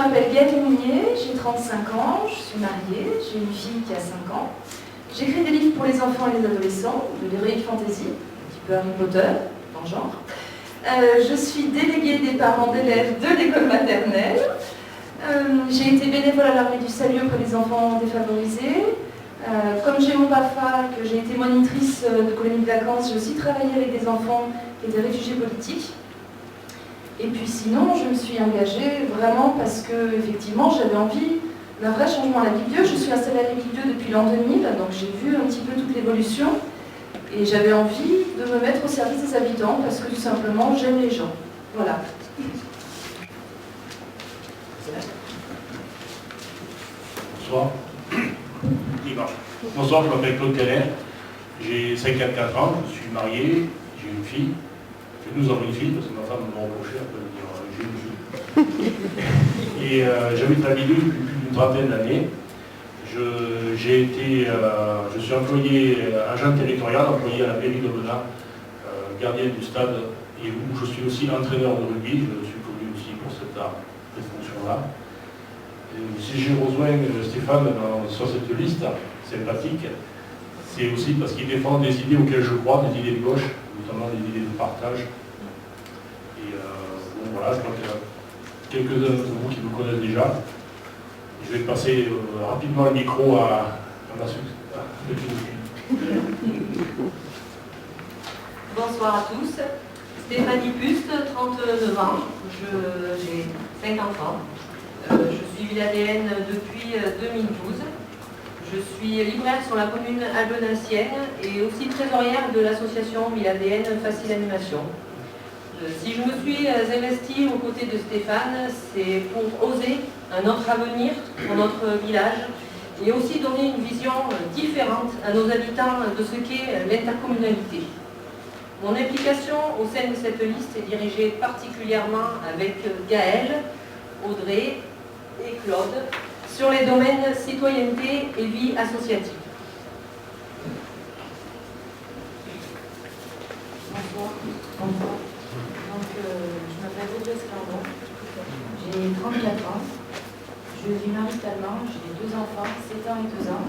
m'appelle Gaëlle Mounier, j'ai 35 ans, je suis mariée, j'ai une fille qui a 5 ans. J'écris des livres pour les enfants et les adolescents, de l'héroïque fantasy, un petit peu Harry Potter, dans le genre. Je suis déléguée des parents d'élèves de l'école maternelle. J'ai été bénévole à l'Armée du Salut auprès des enfants défavorisés. Comme j'ai mon PAFA, que j'ai été monitrice de colonies de vacances, j'ai aussi travaillé avec des enfants qui étaient réfugiés politiques. Et puis sinon, je me suis engagée vraiment parce que, effectivement, j'avais envie d'un vrai changement à la Ville-Dieu. Je suis installée à la Ville-Dieu depuis l'an 2000, donc j'ai vu un petit peu toute l'évolution. Et j'avais envie de me mettre au service des habitants parce que tout simplement, j'aime les gens. Voilà. Bonsoir. Bonsoir, je m'appelle Claude Canet. J'ai 54 ans, je suis marié, j'ai une fille. Nous avons une fille, parce que ma femme m'a reproché un peu de dire j'ai une fille. Et j'habite à Ville depuis plus d'une trentaine d'années. Je suis employé, agent territorial, employé à la mairie d'Aubenas, gardien du stade, et où je suis aussi entraîneur de rugby. Je suis connu aussi pour cette fonction-là. Si j'ai rejoint Stéphane sur cette liste sympathique, c'est aussi parce qu'il défend des idées auxquelles je crois, des idées de gauche, notamment des idées de partage. Et bon, voilà, je crois qu'il y a quelques-uns d'entre vous qui me connaissent déjà. Je vais passer rapidement le micro à ma Bonsoir à tous. Stéphanie Puste, 39 ans, j'ai 50 ans. Je suis villadéenne depuis 2012. Je suis libraire sur la commune albenacienne et aussi trésorière de l'association villadéenne Facile Animation. Si je me suis investie aux côtés de Stéphane, c'est pour oser un autre avenir pour notre village et aussi donner une vision différente à nos habitants de ce qu'est l'intercommunalité. Mon implication au sein de cette liste est dirigée particulièrement avec Gaëlle, Audrey et Claude sur les domaines citoyenneté et vie associative. Bonsoir. Donc, je m'appelle Audrey Scardon, j'ai 34 ans, je vis maritalement, j'ai 2 enfants, 7 ans et 2 ans.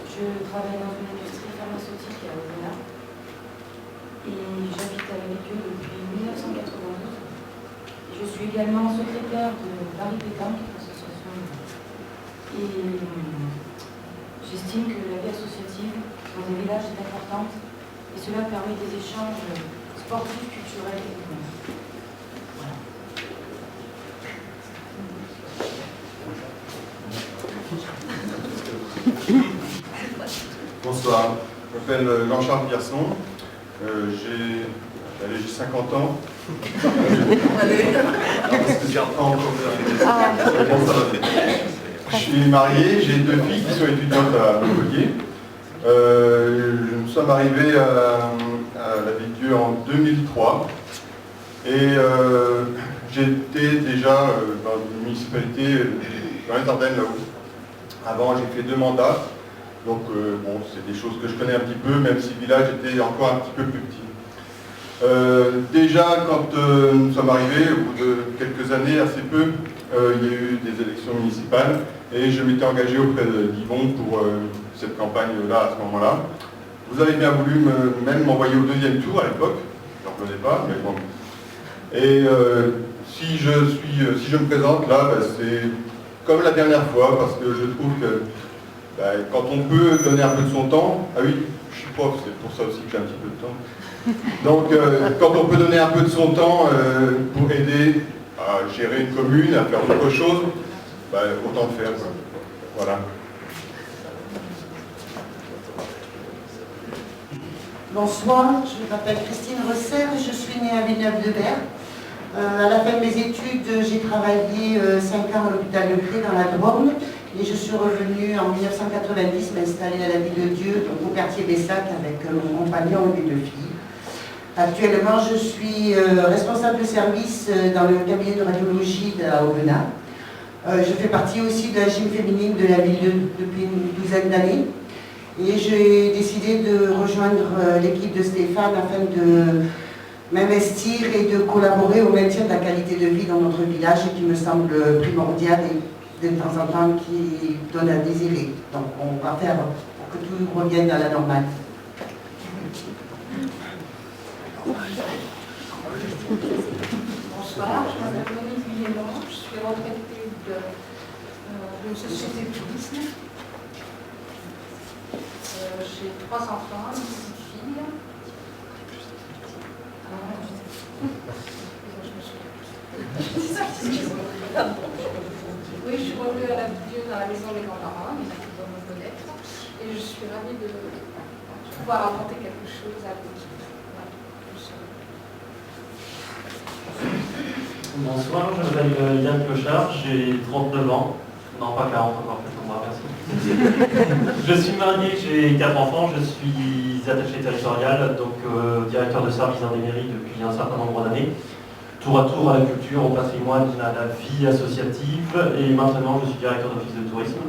Je travaille dans une industrie pharmaceutique à Aubenas et j'habite avec eux depuis 1992. Je suis également secrétaire de Paris Pétanque, l'association, et j'estime que la vie associative dans un village est importante et cela permet des échanges sportifs, culturels et économiques. Voilà. Bonsoir, je m'appelle Jean-Charles Pierson, j'ai 50 ans. Je suis marié, j'ai 2 filles qui sont étudiantes à Montpellier. Nous sommes arrivés à la Ville-Dieu en 2003 et j'étais déjà dans une municipalité dans les Ardennes là-haut. Avant j'ai fait 2 mandats, donc bon, c'est des choses que je connais un petit peu, même si le village était encore un petit peu plus petit. Déjà, quand nous sommes arrivés, au bout de quelques années, assez peu, il y a eu des élections municipales et je m'étais engagé auprès d'Yvon pour cette campagne-là, à ce moment-là. Vous avez bien voulu même m'envoyer au 2e tour à l'époque, je n'en revenais pas, mais bon. Et si je me présente là, c'est comme la dernière fois, parce que je trouve que quand on peut donner un peu de son temps, ah oui, je suis prof, c'est pour ça aussi que j'ai un petit peu de temps. Donc, quand on peut donner un peu de son temps pour aider à gérer une commune, à faire autre chose, autant le faire, quoi. Voilà. Bonsoir, je m'appelle Christine Rosser, je suis née à Villeneuve-de-Berg. À la fin de mes études, j'ai travaillé 5 ans à l'hôpital de Cré dans la Drôme et je suis revenue en 1990 m'installer à la Ville-Dieu, donc au quartier Bessac avec mon compagnon et mes 2 filles. Actuellement, je suis responsable de service dans le cabinet de radiologie à Aubenas. Je fais partie aussi de la gym féminine de la ville depuis une douzaine d'années. Et j'ai décidé de rejoindre l'équipe de Stéphane afin m'investir et de collaborer au maintien de la qualité de vie dans notre village qui me semble primordial et de temps en temps qui donne à désirer. Donc on va faire pour que tout revienne à la normale. Bonsoir, je m'appelle Monique Villéland, je suis retraitée d'une société de tourisme. J'ai 3 enfants, une petite fille. Oui, je suis revenue à la Dieu dans la maison des grands-parents, mais dans mon connaître, et je suis ravie de pouvoir apporter quelque chose à vous. Bonsoir, je m'appelle Yann Clochard, j'ai 39 ans. Non, pas 40 encore, plus que moi, merci. Je suis marié, j'ai 4 enfants, je suis attaché territorial, donc directeur de service dans des mairies depuis un certain nombre d'années. Tour à tour à la culture, au patrimoine, à la vie associative, et maintenant je suis directeur d'office de tourisme.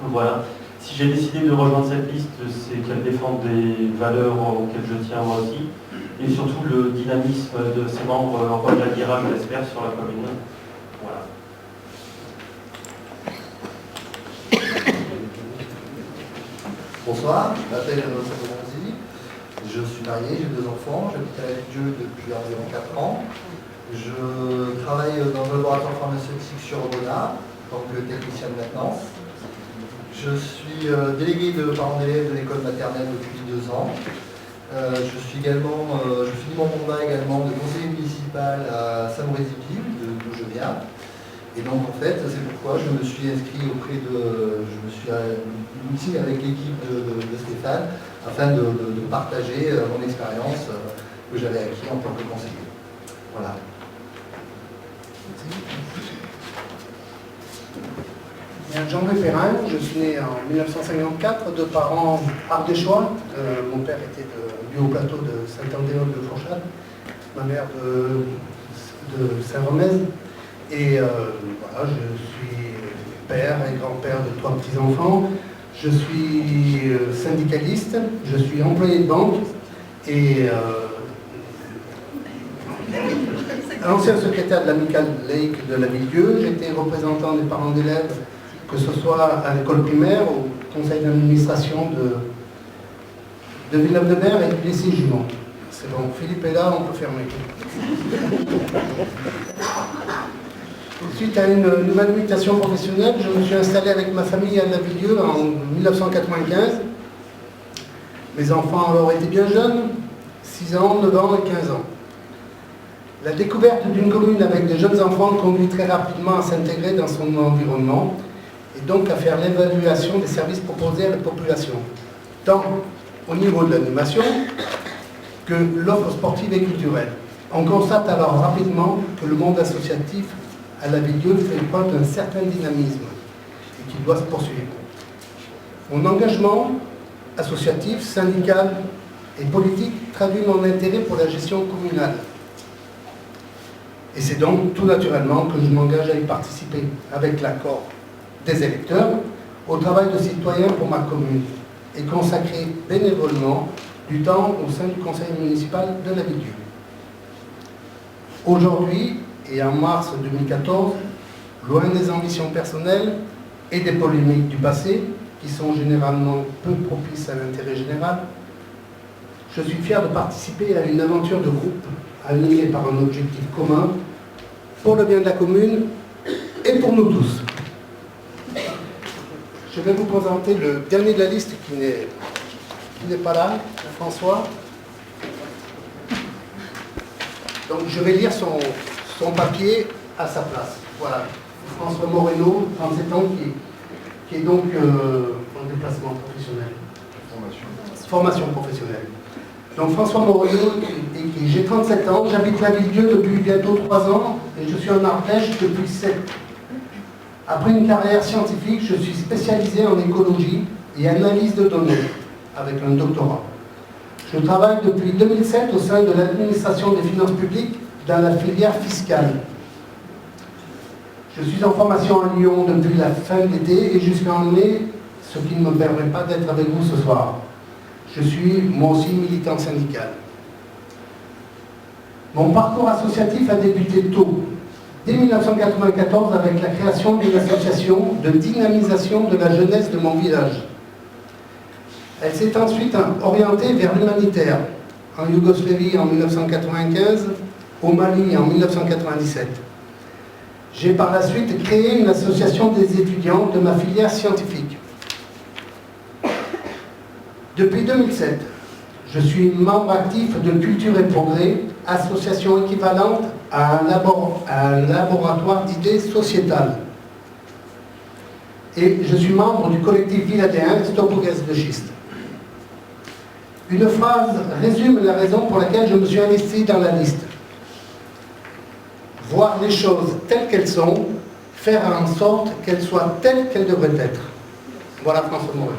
Voilà. Si j'ai décidé de rejoindre cette liste, c'est qu'elle défend des valeurs auxquelles je tiens moi aussi, et surtout le dynamisme de ses membres en voie de la guerre, je l'espère, sur la commune. Voilà. Bonsoir, je m'appelle Ronzi, je suis marié, j'ai 2 enfants, j'habite à Dieu depuis environ 4 ans. Je travaille dans un laboratoire pharmaceutique sur Obona, en tant que technicien de maintenance. Je suis délégué de parents d'élèves de l'école maternelle depuis 2 ans. Je finis mon mandat également de conseiller municipal à Saint-Maurice-Ville, d'où je viens. Et donc en fait, c'est pourquoi je me suis inscrit je me suis meeting avec l'équipe de Stéphane afin de partager mon expérience que j'avais acquis en tant que conseiller. Voilà. Jean-Louis Perrin, je suis né en 1954 de parents ardéchois. Mon père était du haut plateau de Saint-Andéol de Fourchade, ma mère de Saint-Romez. Et voilà, je suis père et grand-père de 3 petits-enfants. Je suis syndicaliste, je suis employé de banque et ancien secrétaire de l'amicale laïque de la Ville-Dieu. J'étais représentant des parents d'élèves, que ce soit à l'école primaire, au conseil d'administration de Villeneuve-de-Berre et du lycée Jument. C'est bon, Philippe est là, on peut fermer. Suite à une nouvelle mutation professionnelle, je me suis installé avec ma famille à la Ville-Dieu en 1995. Mes enfants alors étaient bien jeunes, 6 ans, 9 ans et 15 ans. La découverte d'une commune avec de jeunes enfants conduit très rapidement à s'intégrer dans son environnement et donc à faire l'évaluation des services proposés à la population, tant au niveau de l'animation que l'offre sportive et culturelle. On constate alors rapidement que le monde associatif à la Ville-Dieu fait preuve d'un certain dynamisme et qu'il doit se poursuivre. Mon engagement associatif, syndical et politique traduit mon intérêt pour la gestion communale. Et c'est donc tout naturellement que je m'engage à y participer, avec l'accord des électeurs, au travail de citoyen pour ma commune et consacrer bénévolement du temps au sein du conseil municipal de la Ville-Dieu. Aujourd'hui, et en mars 2014, loin des ambitions personnelles et des polémiques du passé, qui sont généralement peu propices à l'intérêt général, je suis fier de participer à une aventure de groupe animée par un objectif commun pour le bien de la commune et pour nous tous. Je vais vous présenter le dernier de la liste qui n'est pas là, François. Donc je vais lire son papier à sa place. Voilà. François Moreno, 37 ans, qui est donc en déplacement professionnel. Formation professionnelle. Donc François Moreno, j'ai 37 ans, j'habite la Ville-Dieu depuis bientôt 3 ans et je suis en Ardèche depuis 7. Après une carrière scientifique, je suis spécialisé en écologie et analyse de données, avec un doctorat. Je travaille depuis 2007 au sein de l'administration des finances publiques dans la filière fiscale. Je suis en formation à Lyon depuis la fin de l'été et jusqu'en mai, ce qui ne me permet pas d'être avec vous ce soir. Je suis moi aussi militant syndical. Mon parcours associatif a débuté tôt, dès 1994 avec la création d'une association de dynamisation de la jeunesse de mon village. Elle s'est ensuite orientée vers l'humanitaire, en Yougoslavie en 1995, au Mali en 1997. J'ai par la suite créé une association des étudiants de ma filière scientifique. Depuis 2007, je suis membre actif de Culture et Progrès, association équivalente à un laboratoire d'idées sociétales. Et je suis membre du collectif villadéen Stop au gaz de schiste. Une phrase résume la raison pour laquelle je me suis investi dans la liste. Voir les choses telles qu'elles sont, faire en sorte qu'elles soient telles qu'elles devraient être. Voilà François Morel.